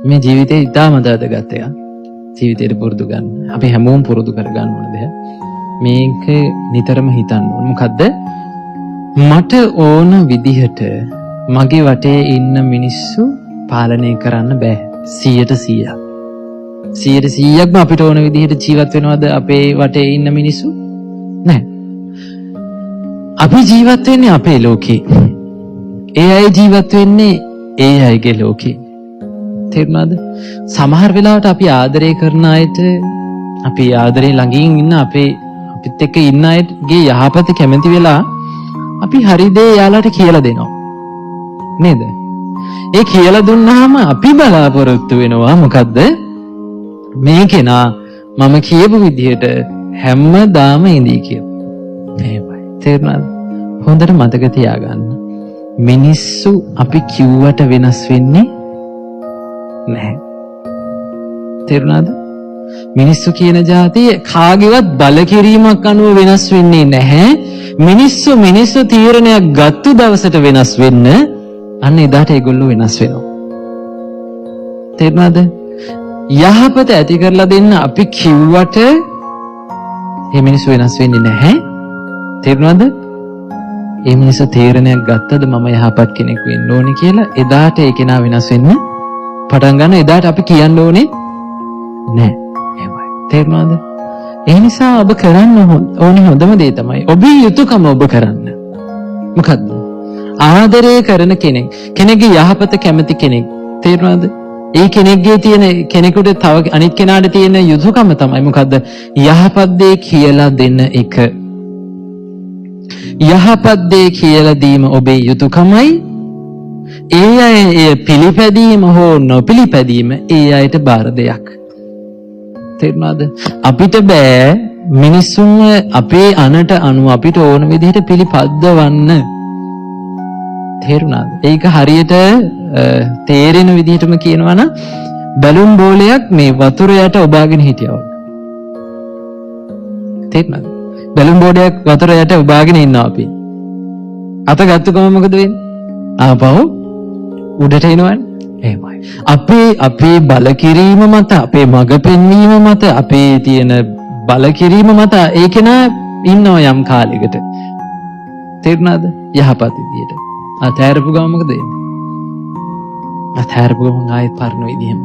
මේ ජීවිතේ ඉතාමත් වැදගත් එකක්. ජීවිතේට පුරුදු ගන්න. අපි හැමෝම පුරුදු කරගන්න ඕන දෙයක්. මේක නිතරම හිතන්න ඕන. මොකද්ද? මට ඕන විදිහට මගේ වටේ ඉන්න මිනිස්සු පාලනය කරන්න බෑ. 100%. 100%ක්ම අපිට ඕන විදිහට ජීවත් වෙනවද අපේ වටේ ඉන්න මිනිස්සු? නැහැ. අපි ජීවත් වෙන්නේ අපේ ලෝකේ. ඒ අය ජීවත් වෙන්නේ ඒ අයගේ ලෝකේ. තේරුණාද? සමහර වෙලාවට අපි ආදරය කරන අයට, අපි ආදරේ ළඟින් ඉන්න අපිත් එක්ක ඉන්න අයගේ යහපත කැමති වෙලා අපි හරි දේ යාළුවට කියලා දෙනවා. නේද? ඒ කියලා දුන්නාම අපි බලාපොරොත්තු වෙනවා මොකද්ද? මේ කෙනා මම කියපු විදිහට හැමදාම ඉඳී කියලා. එහෙමයි. තේරුණාද? හොඳට මතක තියාගන්න. මිනිස්සු අපි කිව්වට වෙනස් වෙන්නේ නැහැ. තේරුණාද? මිනිස්සු කියන જાතිය කාගේවත් බල කිරීමක් අනුව වෙනස් වෙන්නේ නැහැ. මිනිස්සු තීරණයක් ගත්ත දවසට වෙනස් වෙන්න අන්න එදාට ඒගොල්ලෝ වෙනස් වෙනවා. තේරුණාද? යහපත ඇති කරලා දෙන්න අපි කිව්වට මේ මිනිස්සු වෙනස් වෙන්නේ නැහැ. තේරුණාද? මේ මිනිස්සු තීරණයක් ගත්තද මම යහපත් කෙනෙක් වෙන්න ඕනේ කියලා එදාට ඒ කෙනා වෙනස් වෙන්න පටන් ගන්න. එදාට අපි කියන්න ඕනේ නැහැ. එහෙමයි. තේරුණාද? ඒ නිසා ඔබ කරන්න ඕනේ හොඳම දේ තමයි ඔබේ යුතුයකම ඔබ කරන්න. මොකද්ද? ආදරය කරන කෙනෙක්ගේ යහපත කැමති කෙනෙක්. තේරුණාද? ඒ කෙනෙක්ගේ තියෙන කෙනෙකුට තව අනිත් කෙනාට තියෙන යුතුයකම තමයි මොකද්ද? යහපත් දේ කියලා දෙන එක. යහපත් දේ කියලා දීම ඔබේ යුතුයකමයි. ඒ අය පිළිපැදීම හෝ නොපිළිපැදීම ඒ අයට බාර දෙයක්. තේරුණාද? අපිට බෑ මිනිස්සුන්ව අපේ අනට අනුව අපිට ඕන විදිහට පිළිපද්දවන්න. තේරුණාද? ඒක හරියට තේරෙන විදිහටම කියනවා නම් බැලුම් බෝලයක් මේ වතුර යට ඔබාගෙන හිටියා වගේ. තේරුණාද? බැලුම් බෝලයක් වතුර යට ඔබාගෙන ඉන්නවා අපි. අත ගත්ත ගමන් මොකද වෙන්නේ? ආපහු උඩට එනවනේ. එහෙමයි. අපේ බල කිරීම මත, අපේ මඟ පෙන්වීම මත, අපේ තියෙන බල කිරීම මත ඒක නා ඉන්නවා යම් කාලයකට. තේරුණාද? යහපත් විදියට. අතහැරපු ගමන් මොකද වෙන්නේ? අතහැරපු ගමන් ආයෙත් පරණ විදියම.